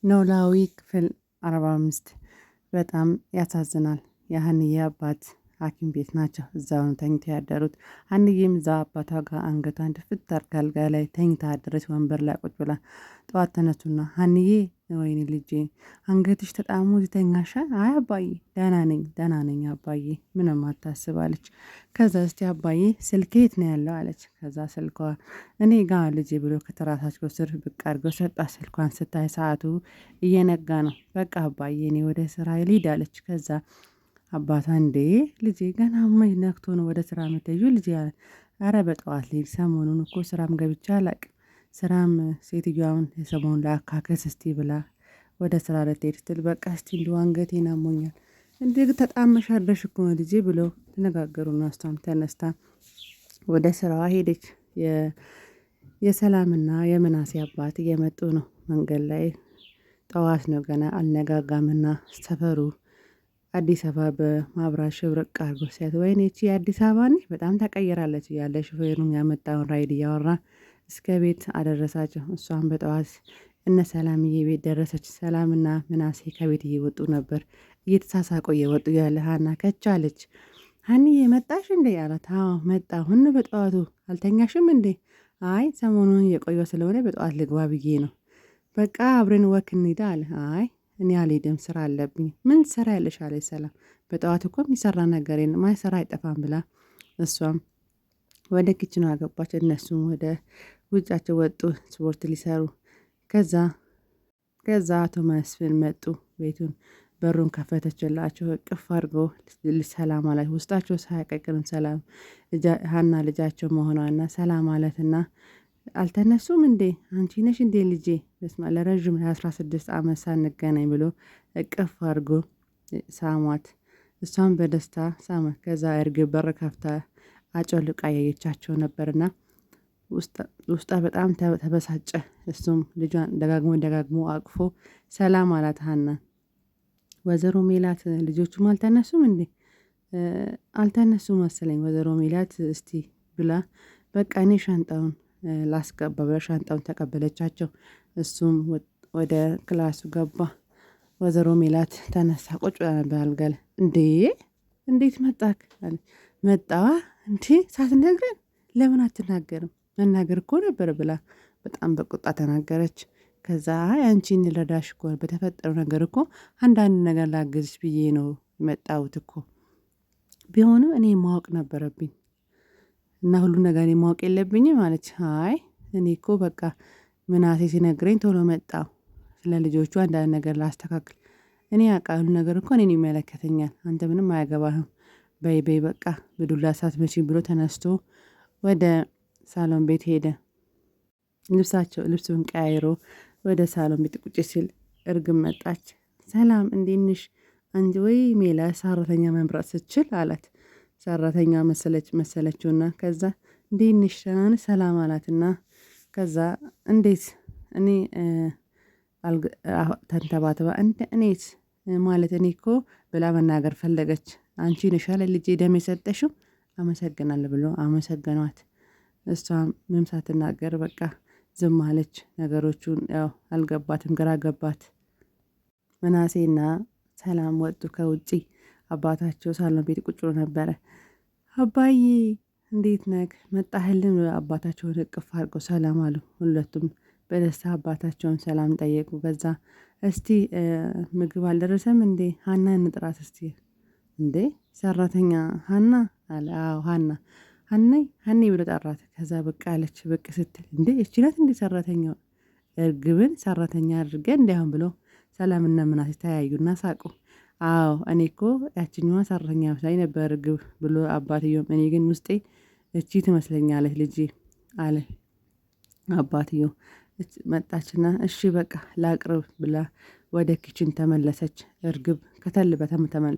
ኖላዊ ክፍል 45 በጣም ያሳዝናል። የሀንዬ አባት ሐኪም ቤት ናቸው። እዛው ነው ተኝተው ያደሩት። ሀንዬም እዛ አባቷ ጋር አንገቷን ድፍት አድርጋ አልጋ ላይ ተኝታ አደረች። ወንበር ላይ ቁጭ ብላ ጠዋት ተነሱና ሀንዬ ወይኔ ልጄ አንገትሽ ተጣሞ ተኛሻ? አይ አባዬ ደህና ነኝ አባዬ ምንም አታስብ አለች። ከዛ እስቲ አባዬ ስልክ የት ነው ያለው አለች። ከዛ ስልኳ እኔ ጋ ልጄ ብሎ ከተራሳቸው ስር ብቅ አድርገው ሰጣት። ስልኳን ስታይ ሰዓቱ እየነጋ ነው። በቃ አባዬ እኔ ወደ ስራ ልሂድ አለች። ከዛ አባቷ እንዴ ልጄ ገና መች ነግቶ ነው ወደ ስራ የምትሄጂው ልጄ አለ። ኧረ በጠዋት ልሂድ ሰሞኑን እኮ ስራም ገብቼ አላውቅም። ስራም ሴትዮዋን የሰሞኑን ላካከስ እስቲ ብላ ወደ ስራ ልትሄድ ስትል በቃ እስቲ እንደው አንገቴን አሞኛል እንዴ ተጣመሽ አድረሽ እኮ ነው ልጄ ብለው ተነጋገሩና እሷም ተነስታ ወደ ስራዋ ሄደች። የሰላምና የምናሴ አባት እየመጡ ነው። መንገድ ላይ ጠዋት ነው ገና አልነጋጋምና ሰፈሩ አዲስ አበባ በማብራት ሽብርቅ አድርጎ ሲያት ወይኔ ይቺ የአዲስ አበባ ነች በጣም ተቀይራለች እያለ ሹፌሩም ያመጣውን ራይድ እያወራ እስከ ቤት አደረሳቸው። እሷም በጠዋት እነ ሰላምዬ ቤት ደረሰች። ሰላምና ምናሴ ከቤት እየወጡ ነበር። እየተሳሳቁ እየወጡ ያለ ሀና ከቻለች። ሀኒዬ መጣሽ እንዴ አላት። አዎ መጣሁ በጠዋቱ አልተኛሽም እንዴ? አይ ሰሞኑን የቆየው ስለሆነ በጠዋት ልግባ ብዬ ነው። በቃ አብረን ወክ እንሂድ አለ። አይ እኔ አልሄድም ስራ አለብኝ። ምን ስራ ያለሽ አለች ሰላም። በጠዋት እኮ የሚሰራ ነገር የለም ስራ አይጠፋም ብላ እሷም ወደ ኪችኑ አገባች። እነሱም ወደ ውጫቸው ወጡ ስፖርት ሊሰሩ። ከዛ አቶ መስፍን መጡ። ቤቱን በሩን ከፈተችላቸው። እቅፍ አድርገው ሰላም አላት። ውስጣቸው ሳያቀቅንም ሰላም ሀና ልጃቸው መሆኗና ሰላም አለትና አልተነሱም እንዴ አንቺ ነሽ እንዴ ልጄ በስመ አብ ለረጅም 16 ዓመት ሳንገናኝ ብሎ እቅፍ አድርጎ ሳሟት። እሷም በደስታ ሳማት። ከዛ እርግብ በር ከፍታ አጮልቃ ያየቻቸው ነበርና ውስጣ በጣም ተበሳጨ። እሱም ልጇን ደጋግሞ አቅፎ ሰላም አላት። ሀና ወይዘሮ ሜላት ልጆቹም አልተነሱም እንዴ? አልተነሱም መሰለኝ ወይዘሮ ሜላት እስቲ ብላ በቃ እኔ ሻንጣውን ላስገባ ብላ ሻንጣውን ተቀበለቻቸው። እሱም ወደ ክላሱ ገባ። ወይዘሮ ሜላት ተነሳ ቁጭ ብላ ነበር አልጋ ላይ። እንዴት መጣክ? መጣዋ እንዴ ሳትነግረን ለምን አትናገርም? መናገር እኮ ነበር ብላ በጣም በቁጣ ተናገረች። ከዛ አንቺን ልረዳሽ እኮ በተፈጠረው ነገር እኮ አንዳንድ ነገር ላግዝሽ ብዬ ነው የመጣሁት እኮ ቢሆንም እኔ ማወቅ ነበረብኝ እና ሁሉ ነገር እኔ ማወቅ የለብኝም ማለች። አይ እኔ እኮ በቃ ምናሴ ሲነግረኝ ቶሎ መጣሁ ስለ ልጆቹ አንዳንድ ነገር ላስተካክል። እኔ ያውቃሉ ነገር እኮ እኔን ይመለከተኛል አንተ ምንም አያገባህም። በይ በቃ በዱላ ሳትመቺኝ ብሎ ተነስቶ ወደ ሳሎን ቤት ሄደ። ልብሱን ቀያይሮ ወደ ሳሎን ቤት ቁጭ ሲል እርግብ መጣች። ሰላም እንዴት ነሽ? አንቺ ወይ ሜላት ሰራተኛ መምረጥ ስትችል አላት። ሰራተኛ መሰለችውና ከዛ እንዴት ነሽ ደህና ነሽ ሰላም አላትና ከዛ እንዴት እኔ ተንተባተባ እኔት ማለት እኔ እኮ ብላ መናገር ፈለገች። አንቺ ነሽ አይደል ልጄ ደም የሰጠሽው አመሰግናለሁ ብሎ አመሰገኗት። እሷም ምንም ሳትናገር በቃ ዝም አለች። ነገሮቹን ያው አልገባትም፣ ግራ ገባት። ምናሴና ሰላም ወጡ ከውጪ። አባታቸው ሳሎን ቤት ቁጭ ብሎ ነበረ። አባዬ እንዴት ነህ መጣህልን? አባታቸውን እቅፍ አድርገው ሰላም አሉ። ሁለቱም በደስታ አባታቸውን ሰላም ጠየቁ። ከዛ እስቲ ምግብ አልደረሰም እንዴ ሀና እንጥራት እስቲ። እንዴ ሰራተኛ ሀና አለ። አዎ ሀኔ ብሎ ጠራት። ከዛ ብቅ አለች። ብቅ ስትል እንዴ እቺ ናት እንዴ ሰራተኛው? እርግብን ሰራተኛ አድርገን እንዲያውም ብሎ ሰላምና ምናሴ ተያዩና ሳቁ። አዎ እኔ እኮ ያችኛዋ ሰራተኛ መስላኝ ነበር እርግብ ብሎ አባትየውም እኔ ግን ውስጤ እቺ ትመስለኛለች ልጄ አለ አባትየው። መጣችና እሺ በቃ ላቅርብ ብላ ወደ ኪችን ተመለሰች። እርግብ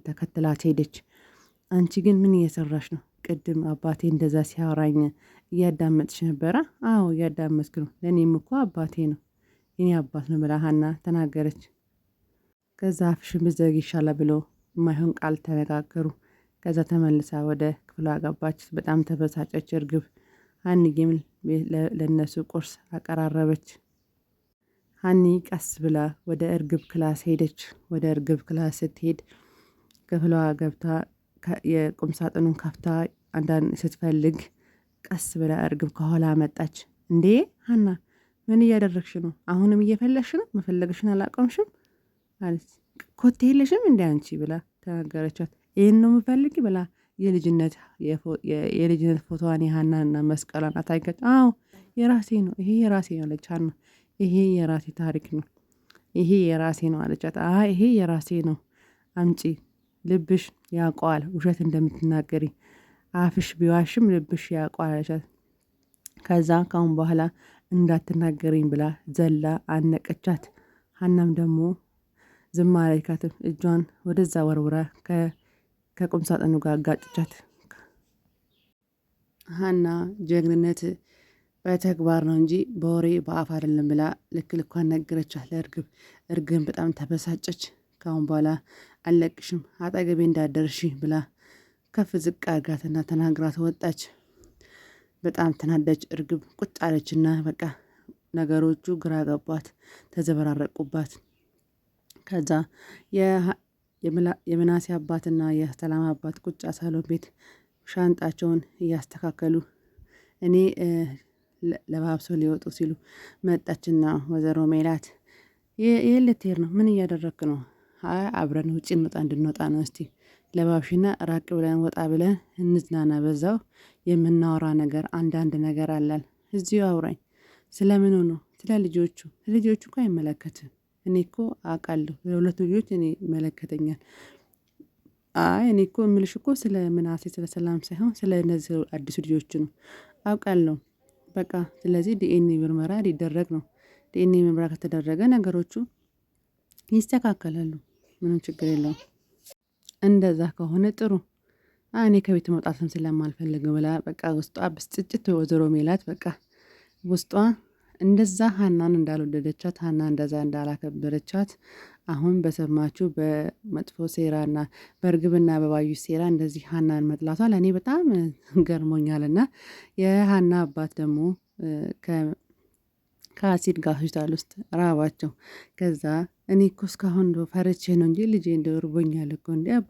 ተከትላት ሄደች። አንቺ ግን ምን እየሰራሽ ነው? ቅድም አባቴ እንደዛ ሲያወራኝ እያዳመጥሽ ነበረ? አዎ እያዳመጥክ ነው። ለእኔም እኮ አባቴ ነው የኔ አባት ነው ብላ ሀና ተናገረች። ከዛ አፍሽን ብትዘጊ ይሻላል ብሎ የማይሆን ቃል ተነጋገሩ። ከዛ ተመልሳ ወደ ክፍሏ ገባች። በጣም ተበሳጨች እርግብ። ሀንዬም ለነሱ ቁርስ አቀራረበች። ሀኒ ቀስ ብላ ወደ እርግብ ክላስ ሄደች። ወደ እርግብ ክላስ ስትሄድ ክፍሏ ገብታ የቁም ሳጥኑን ከፍታ አንዳንድ ስትፈልግ ቀስ ብላ እርግብ ከኋላ መጣች። እንዴ ሀና ምን እያደረግሽ ነው? አሁንም እየፈለግሽ ነው? መፈለግሽን አላቆምሽም አለች። ኮቴ የለሽም እንደ አንቺ ብላ ተናገረቻት። ይህን ነው የምፈልግ ብላ የልጅነት ፎቶዋን የሀናና መስቀሏን አታይገች። አዎ የራሴ ነው ይሄ የራሴ ነው አለች ሀና። ይሄ የራሴ ታሪክ ነው ይሄ የራሴ ነው አለቻት። አይ ይሄ የራሴ ነው አምጪ፣ ልብሽ ያውቀዋል ውሸት እንደምትናገሪ፣ አፍሽ ቢዋሽም ልብሽ ያውቀዋል አለቻት። ከዛ ካሁን በኋላ እንዳትናገሪኝ ብላ ዘላ አነቀቻት። ሀናም ደግሞ ዝም አላለቻትም። እጇን ወደዛ ወርውራ ከቁም ሳጥኑ ጋር አጋጨቻት። ሀና ጀግንነት በተግባር ነው እንጂ በወሬ በአፍ አይደለም ብላ ልክ ልኳን ነገረቻት ለእርግብ። እርግብ በጣም ተበሳጨች። ካሁን በኋላ አለቅሽም አጠገቤ እንዳደርሺ ብላ ከፍ ዝቅ አርጋትና ተናግራት ወጣች። በጣም ተናደች እርግብ። ቁጭ አለችና በቃ ነገሮቹ ግራ ገባት፣ ተዘበራረቁባት። ከዛ የምናሴ አባትና የሰላም አባት ቁጭ ሳሎን ቤት ሻንጣቸውን እያስተካከሉ እኔ ለባብሰው ሊወጡ ሲሉ መጣችና ወይዘሮ ሜላት ይህ ልትሄድ ነው? ምን እያደረግክ ነው? አብረን ውጭ እንድንወጣ ነው። እስቲ ለባብሽና ራቅ ብለን ወጣ ብለን እንዝናና። በዛው የምናወራ ነገር አንዳንድ ነገር አላል። እዚሁ አውራኝ። ስለምኑ ነው? ስለ ልጆቹ። ልጆቹ እኮ አይመለከትም። እኔ እኮ አውቃለሁ ለሁለቱ ልጆች እኔ ይመለከተኛል። አይ እኔ እኮ የምልሽ እኮ ስለ ምናሴ ስለ ሰላም ሳይሆን ስለ እነዚህ አዲሱ ልጆች ነው። አውቃለሁ በቃ ስለዚህ ዲኤንኤ ምርመራ ሊደረግ ነው። ዲኤንኤ ምርመራ ከተደረገ ነገሮቹ ይስተካከላሉ። ምንም ችግር የለውም። እንደዛ ከሆነ ጥሩ። እኔ ከቤት መውጣትም ስለማልፈልግ ብላ በቃ ውስጧ ብስጭጭት ወይዘሮ ሜላት በቃ ውስጧ እንደዛ ሀናን እንዳልወደደቻት ሀና እንደዛ እንዳላከበረቻት አሁን በሰማችሁ በመጥፎ ሴራና በእርግብና በባዩሽ ሴራ እንደዚህ ሀናን መጥላቷ ለእኔ በጣም ገርሞኛልና የሀና አባት ደግሞ ከአሲድ ጋር ሆስፒታል ውስጥ ራባቸው። ከዛ እኔ እኮ እስካሁን ፈርቼ ነው እንጂ ልጄ እንደው እርቦኛል እኮ እንዴ አባ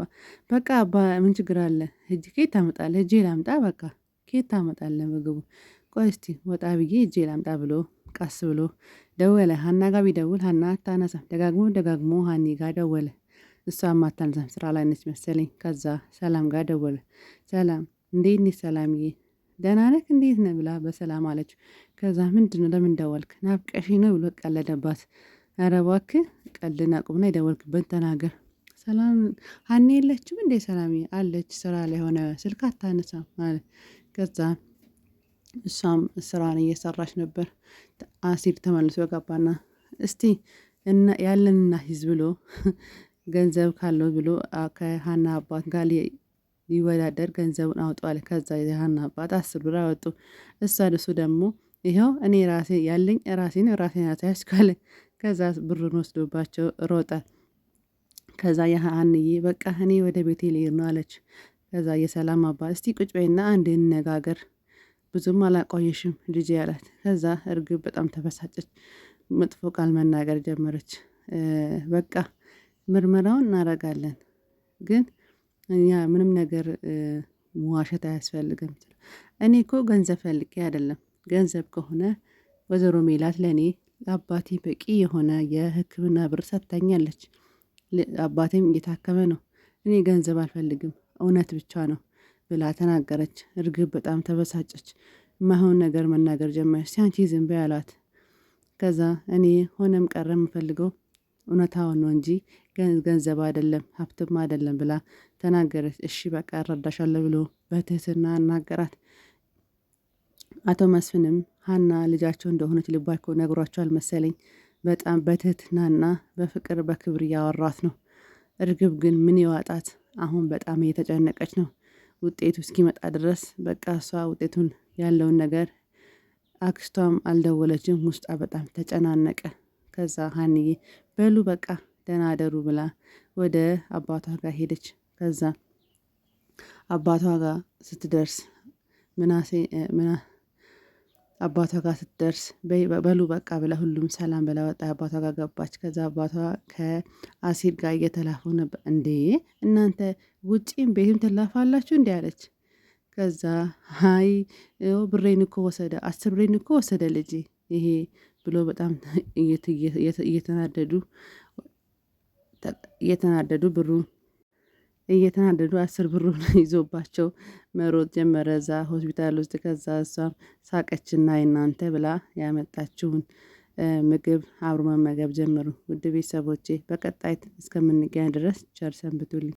በቃ አባ ምን ችግር አለ? ሂጂ ከየት ታመጣለህ? ሂጄ ላምጣ በቃ ከየት ታመጣለህ ምግቡ? ቆይ እስቲ ወጣ ብዬ ሂጄ ላምጣ ብሎ ቀስ ብሎ ደወለ። ሀና ጋር ቢደውል ሀና አታነሳም። ደጋግሞ ሀኒ ጋር ደወለ። እሷም አታነሳም፣ ስራ ላይ ነች መሰለኝ። ከዛ ሰላም ጋር ደወለ። ሰላም እንዴት ነሽ ሰላምዬ? ደህና ነህ እንዴት ነህ ብላ በሰላም አለች። ከዛ ምንድነው ለምን ደወልክ? ናፍቀሽ ነው ብሎ ቀለደባት። ኧረ እባክህ ቀልድና ቁምና የደወልክበት ተናገር። ሰላም ሀኒ የለችም እንዴ? ሰላምዬ አለች፣ ስራ ላይ ሆነ ስልክ አታነሳም ማለት። ከዛ እሷም ስራን እየሰራች ነበር። አሲድ ተመልሶ ገባና እስቲ ያለንና ህዝብ ብሎ ገንዘብ ካለው ብሎ ከሀና አባት ጋር ሊወዳደር ገንዘቡን አውጧል። ከዛ የሀና አባት 10 ብር አወጡ። እሷ ደሱ ደግሞ ይኸው እኔ ራሴ ያለኝ ራሴን ያስካለ። ከዛ ብሩን ወስዶባቸው ሮጠ። ከዛ የሀንዬ በቃ እኔ ወደ ቤቴ ልሄድ ነው አለች። ከዛ የሰላም አባት እስቲ ቁጭ በይና አንድ እንነጋገር፣ ብዙም አላቆየሽም ልጄ ያላት። ከዛ እርግብ በጣም ተበሳጨች፣ መጥፎ ቃል መናገር ጀመረች። በቃ ምርመራውን እናደርጋለን ግን እኛ ምንም ነገር መዋሸት አያስፈልግም። እኔ እኮ ገንዘብ ፈልጌ አይደለም። ገንዘብ ከሆነ ወይዘሮ ሜላት ለእኔ አባቴ በቂ የሆነ የሕክምና ብር ሰጥታኛለች። አባቴም እየታከመ ነው። እኔ ገንዘብ አልፈልግም፣ እውነት ብቻ ነው ብላ ተናገረች። እርግብ በጣም ተበሳጨች። የማይሆን ነገር መናገር ጀመረች። ሲያንቺ ዝም በይ አሏት። ከዛ እኔ ሆነም ቀረ የምፈልገው እውነታውን ነው እንጂ ገንዘብ አይደለም ሀብትም አይደለም ብላ ተናገረች። እሺ በቃ እረዳሻለሁ ብሎ በትህትና አናገራት። አቶ መስፍንም ሀና ልጃቸው እንደሆነች ልባቸው ነግሯቸዋል መሰለኝ። በጣም በትህትናና በፍቅር በክብር እያወራት ነው። እርግብ ግን ምን ይዋጣት? አሁን በጣም እየተጨነቀች ነው። ውጤቱ እስኪመጣ ድረስ በቃ እሷ ውጤቱን ያለውን ነገር አክስቷም አልደወለችም። ውስጧ በጣም ተጨናነቀ። ከዛ ሀንዬ በሉ በቃ ደህና አደሩ ብላ ወደ አባቷ ጋር ሄደች። ከዛ አባቷ ጋር ስትደርስ አባቷ ጋር ስትደርስ በሉ በቃ ብላ ሁሉም ሰላም ብላ ወጣ። አባቷ ጋር ገባች። ከዛ አባቷ ከአሲር ጋር እየተላፉ ነበር። እንዴ እናንተ ውጪም ቤትም ትላፋላችሁ እንዲ አለች። ከዛ ሀይ ብሬን እኮ ወሰደ፣ 10 ብሬን እኮ ወሰደ ልጅ ይሄ ብሎ በጣም እየተናደዱ እየተናደዱ 10 ብሩን ይዞባቸው መሮጥ ጀመረ እዛ ሆስፒታል ውስጥ። ከዛ እሷም ሳቀችና እናንተ ብላ ያመጣችውን ምግብ አብሮ መመገብ ጀመሩ። ውድ ቤተሰቦቼ በቀጣይ እስከምንገናኝ ድረስ ቸር ሰንብቱልኝ።